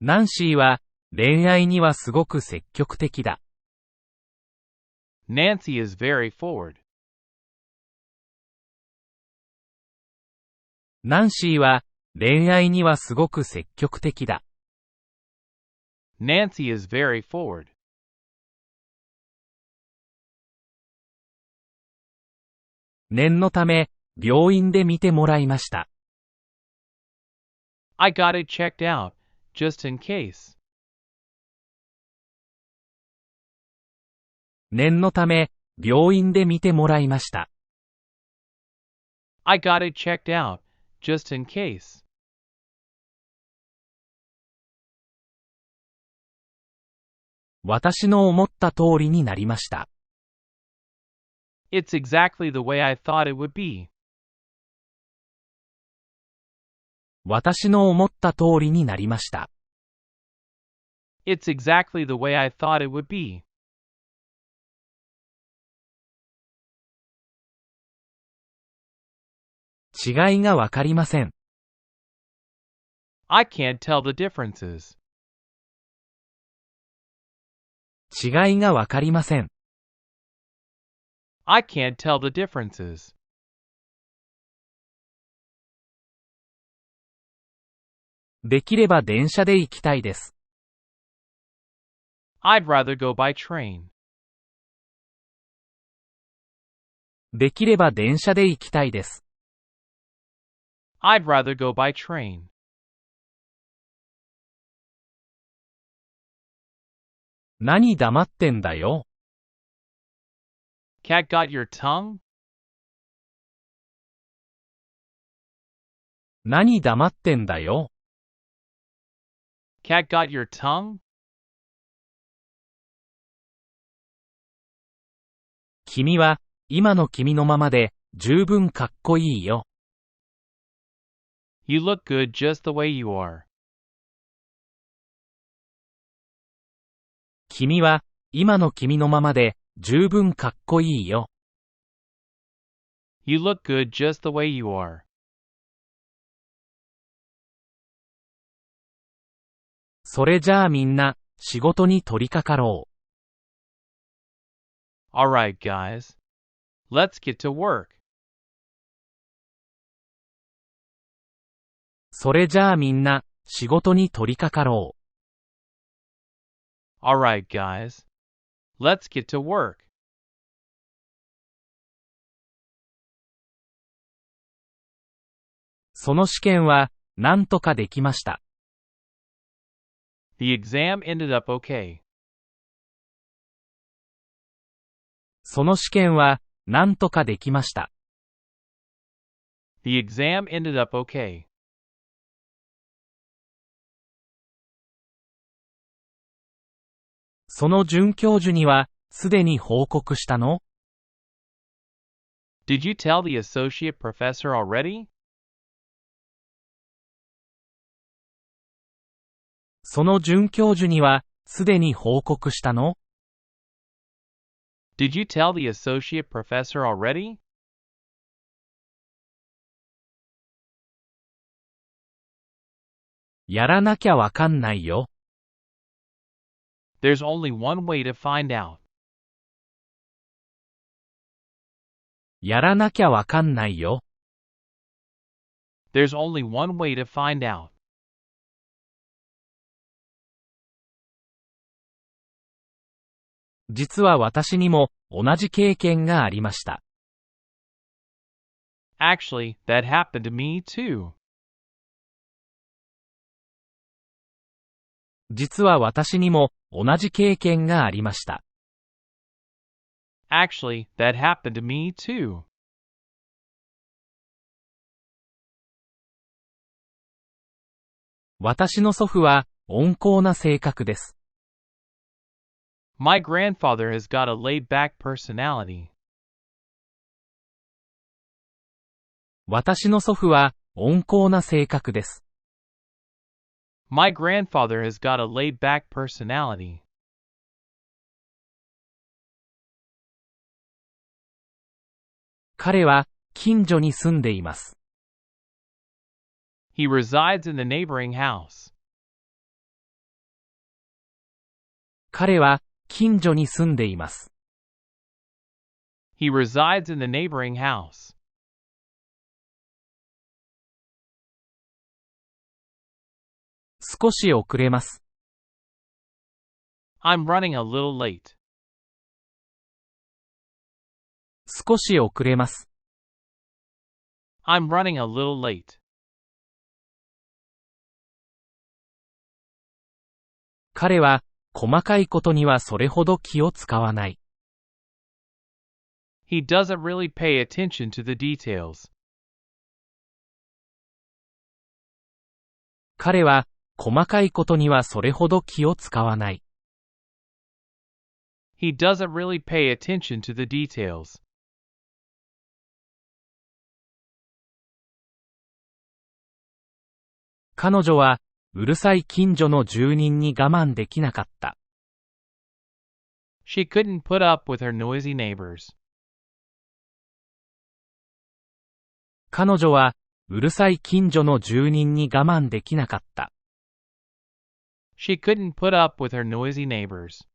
ナンシーは恋愛にはすごく積極的だ。Nancy is very forward. ナンシーは恋愛にはすごく積極的だ。Nancy is very forward. 念のため、病院で見てもらいました。I got it checked out, just in case. 念のため、病院で見てもらいました。I got it checked out, just in case. 私の思った通りになりました。It's exactly the way I thought it would be. 私の思った通りになりました。It's exactly the way I thought it would be. 違いがわかりません。I can't tell the differences. 違いがわかりません。I can't tell the differences. できれば電車で行きたいです。I'd rather go by train. できれば電車で行きたいです。I'd rather go by train. 何黙ってんだよ。Cat got your tongue? 何黙ってんだよ。Cat got your tongue? 君は、今の君のままで、十分かっこいいよ。You look good just the way you are. 君は、今の君のままで、十分かっこいいよ。You look good just the way you are. それじゃあみんな、仕事に取り掛かろう。Alright, guys. Let's get to work. それじゃあみんな、仕事に取り掛かろう。Alright, guys. Let's get to work. その試験は、なんとかできました。The exam ended up okay. その試験は、なんとかできました。The exam ended up okay. その准教授には、すでに報告したの？ Did you tell the associate professor already? その准教授には、すでに報告したの？ Did you tell the associate professor already? やらなきゃわかんないよ。There's only one way to find out. やらなきゃわかんないよ。There's only one way to find out. 実は私にも同じ経験がありました。Actually, that happened to me too. 実は私にも同じ経験がありました。Actually, that happened to me too. 私の祖父は温厚な性格です。My grandfather has got a laid-back personality. 私の祖父は温厚な性格です。My grandfather has got a laid-back personality. 彼は近所に住んでいます。He resides in the neighboring house. 彼は近所に住んでいます。He resides in the neighboring house. 少し遅れます。I'm running a little late. 少し遅れます。I'm running a little late. 彼は細かいことにはそれほど気を使わない。He doesn't really pay attention to the details. 彼は細かいことにはそれほど気を使わない。He doesn't really pay attention to the details. 彼女はうるさい近所の住人に我慢できなかった。She couldn't put up with her noisy neighbors. 彼女はうるさい近所の住人に我慢できなかった。She couldn't put up with her noisy neighbors.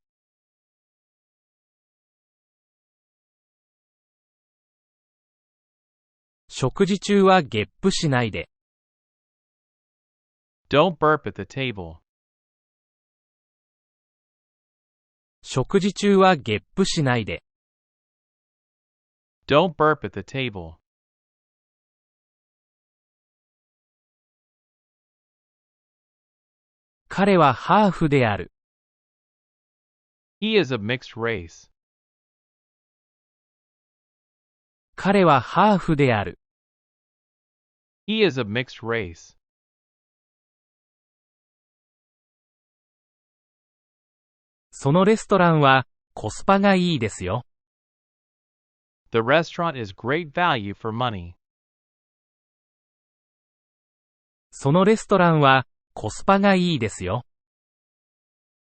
食事中はゲップしないで。Don't burp at the table. 食事中はゲップしないで。Don't burp at the table. 彼はハーフである。He is of mixed race. 彼はハーフである。He is of mixed race. そのレストランはコスパがいいですよ。The restaurant is great value for money. そのレストランはコスパがいいですよ。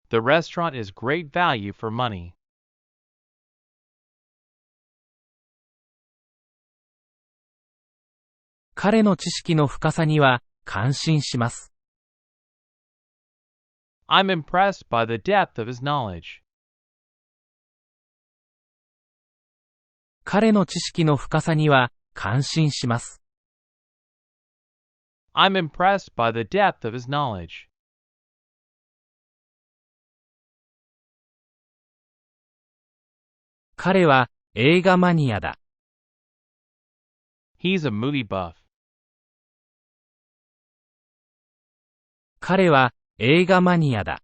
The restaurant is great value for money. 彼の知識の深さには感心します。I'm impressed by the depth of his knowledge. 彼の知識の深さには感心します。I'm impressed by the depth of his knowledge. 彼は映画マニアだ。He's a movie buff. 彼は映画マニアだ。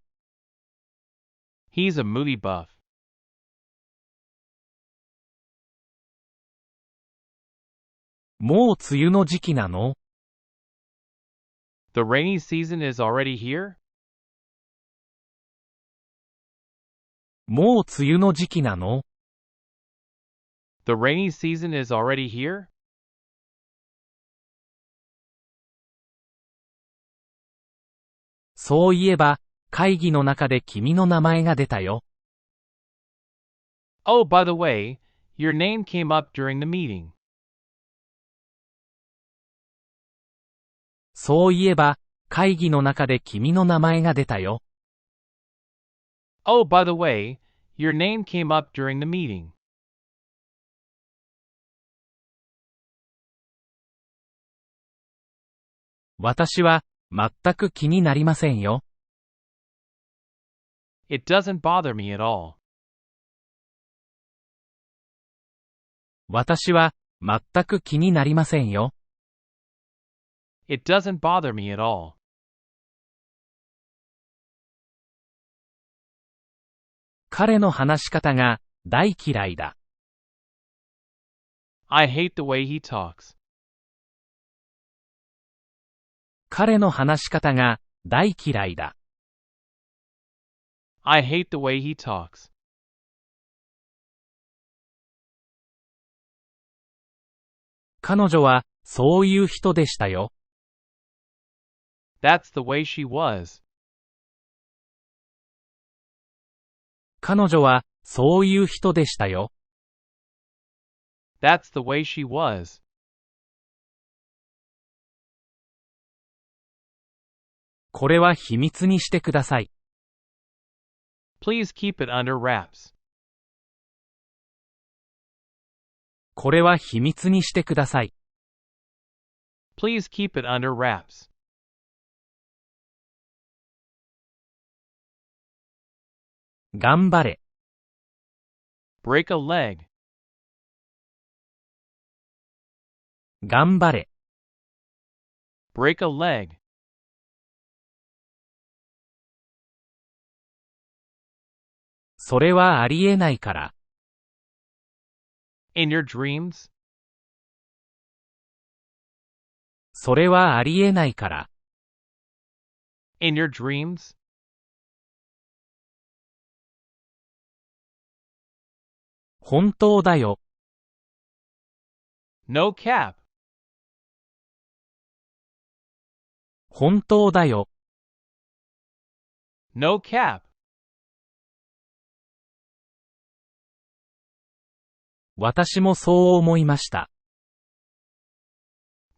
He's a movie buff. もう梅雨の時期なの？ The rainy season is already here? もう梅雨の時期なの？ The rainy season is already here? そういえば、会議の中で君の名前が出たよ。Oh, by the way, your name came up during the meeting. そういえば、会議の中で君の名前が出たよ。Oh, by the way, your name came up during the meeting. 私は全く気になりませんよ。It doesn't bother me at all. 私は全く気になりませんよ。It doesn't bother me at all. 彼の話し方が大嫌いだ。I hate the way he talks. 彼の話し方が大嫌いだ。I hate the way he talks. 彼女はそういう人でしたよ。That's the way she was. 彼女はそういう人でしたよ。That's the way she was. これは秘密にしてください。Please keep it under wraps. これは秘密にしてください。Please keep it under wraps. 頑張れ。Break a leg. 頑張れ。Break a leg. それはありえないから。In your dreams? それはありえないから。In your dreams? 本当だよ。No cap. 本当だよ。No cap. 私もそう思いました。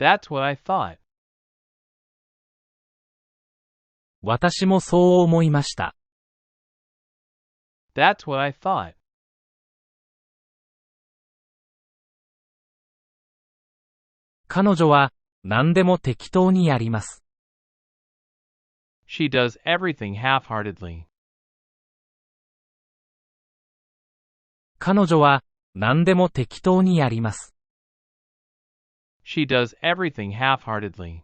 That's what I thought. 私もそう思いました。That's what I thought. 彼女は何でも適当にやります。She does everything half-heartedly. 彼女は何でも適当にやります。She does everything half-heartedly.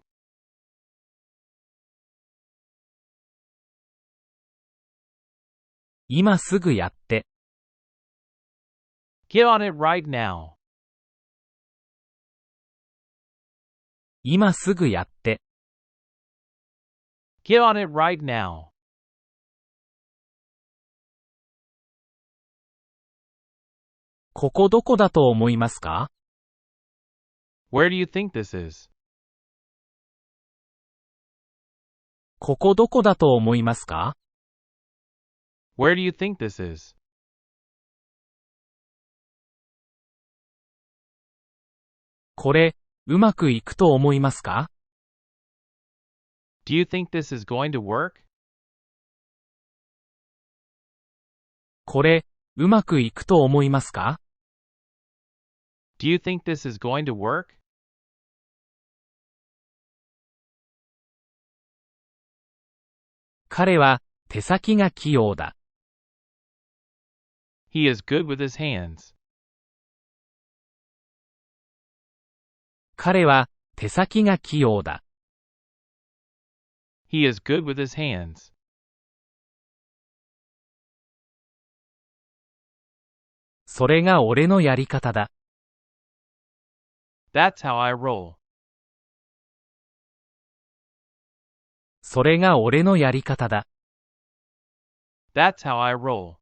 今すぐやって。Get on it right now. 今すぐやって。Get on it right now. ここどこだと思いますか？ Where do you think this is? ここどこだと思いますか？ Where do you think this is? これ、うまくいくと思いますか？ Do you think this is going to work? これ、うまくいくと思いますか？ Do you think this is going to work? 彼は手先が器用だ。He is good with his hands. 彼は手先が器用だ。He is good with his hands. それが俺のやり方だ。That's how I roll. それが俺のやり方だ。That's how I roll.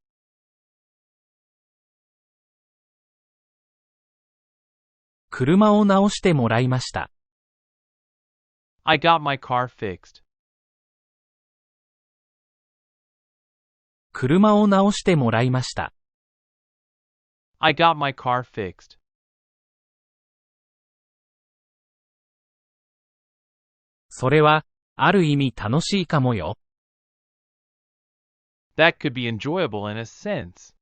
車を直してもらいました。I got my car fixed. 車を直してもらいました。I got my car fixed. それは、ある意味楽しいかもよ。That could be enjoyable in a sense.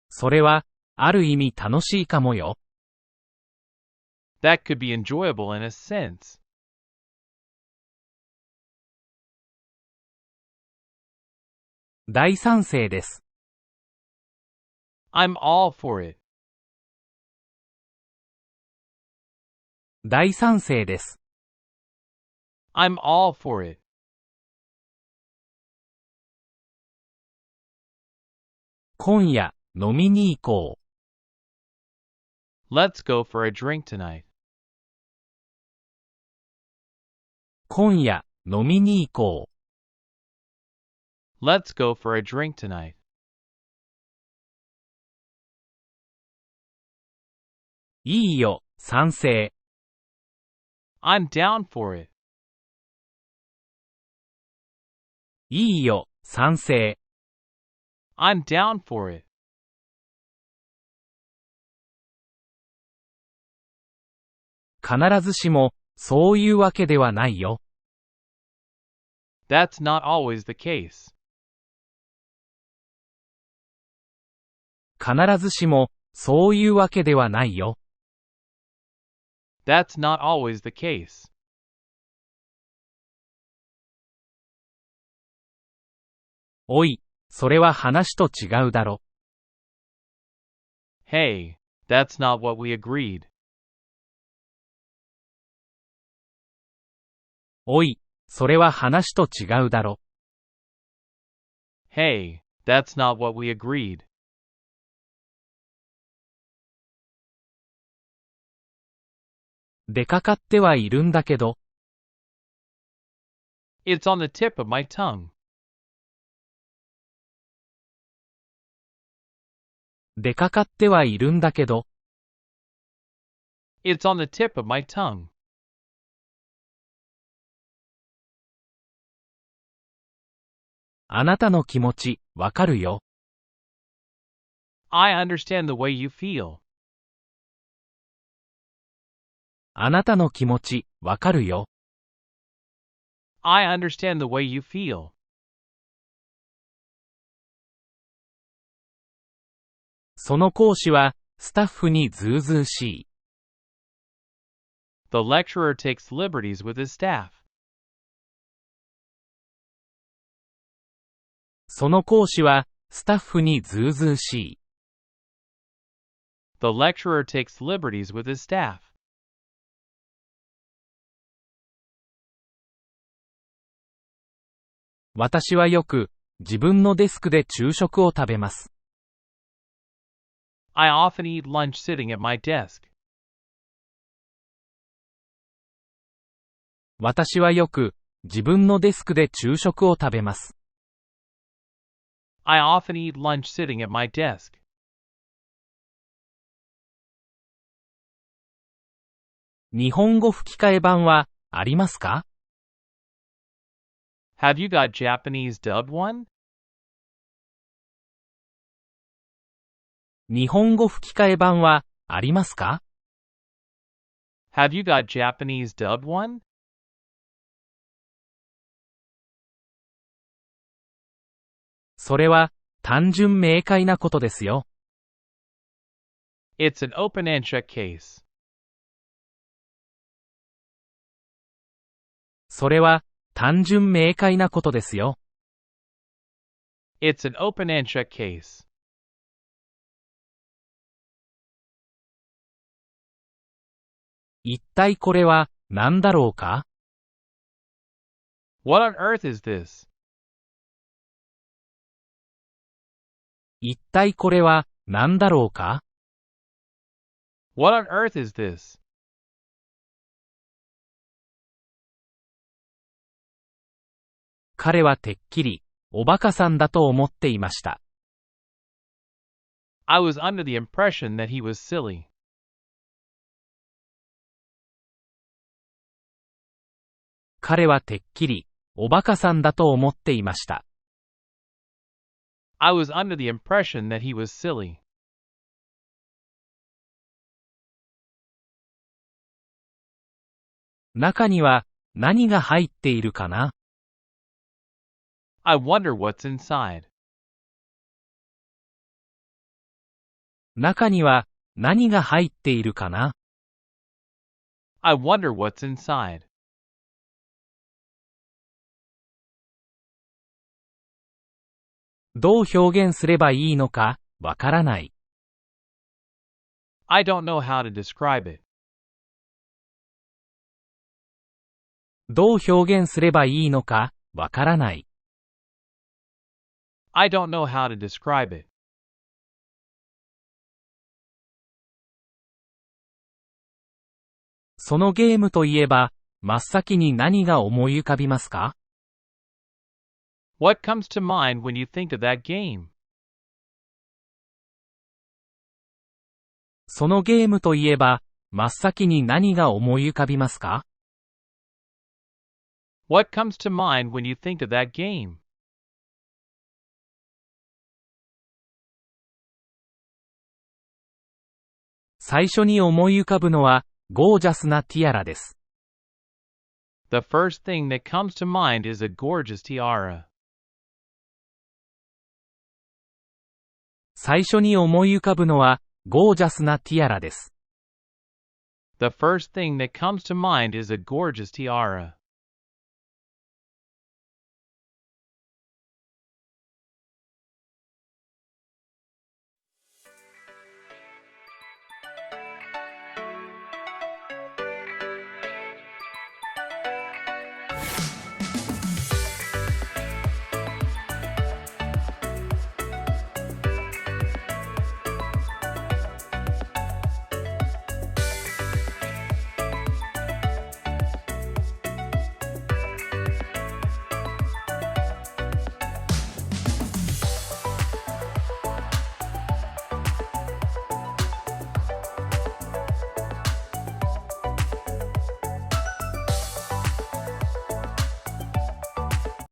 それは、ある意味楽しいかもよ。That could be enjoyable in a sense. 大賛成です。I'm all for it. 大賛成です。I'm all for it. 今夜、飲みに行こう。Let's go for a drink tonight. 今夜、飲みに行こう。 Let's go for a drink tonight. いいよ、賛成。I'm down for it. いいよ、賛成。I'm down for it. 必ずしも、そういうわけではないよ。That's not always the case. 必ずしも、そういうわけではないよ。That's not always the case. おい、それは話と違うだろ。Hey, that's not what we agreed. おい、それは話と違うだろ。Hey, that's not what we agreed. 出かかってはいるんだけど。It's on the tip of my tongue. 出かかってはいるんだけど。It's on the tip of my tongue. あなたの気持ち、わかるよ。I understand the way you feel. あなたの気持ち、わかるよ。I understand the way you feel. その講師は、スタッフにずうずうしい。The lecturer takes liberties with his staff. その講師は、スタッフにずうずうしい。The lecturer takes liberties with his staff. 私はよく、自分のデスクで昼食を食べます。I often eat lunch sitting at my desk. 私はよく、自分のデスクで昼食を食べます。I often eat lunch sitting at my desk. 日本語吹き替え版は、ありますか？ Have you got Japanese dubbed one? 日本語吹き替え版は、ありますか？ Have you got Japanese dubbed one? それは、単純明快なことですよ。It's an open and shut case. それは、単純明快なことですよ。It's an open and shut case. 一体これは、何だろうか？ What on earth is this? 一体これは、何だろうか？ What on earth is this? 彼はてっきり、おバカさんだと思っていました。I was under the impression that he was silly. 彼はてっきり、おバカさんだと思っていました。I was under the impression that he was silly. 中には、何が入っているかな？ I wonder what's inside. 中には、何が入っているかな？ I wonder what's inside. どう表現すればいいのか、わからない。I don't know how to describe it. どう表現すればいいのか、わからない。I don't know how to describe it. そのゲームといえば、真っ先に何が思い浮かびますか？ What comes to mind when you think of that game? そのゲームといえば、真っ先に何が思い浮かびますか？ What comes to mind when you think of that game? 最初に思い浮かぶのは、ゴージャスなティアラです。The first thing that comes to mind is a gorgeous tiara. 最初に思い浮かぶのは、ゴージャスなティアラです。The first thing that comes to mind is a gorgeous tiara.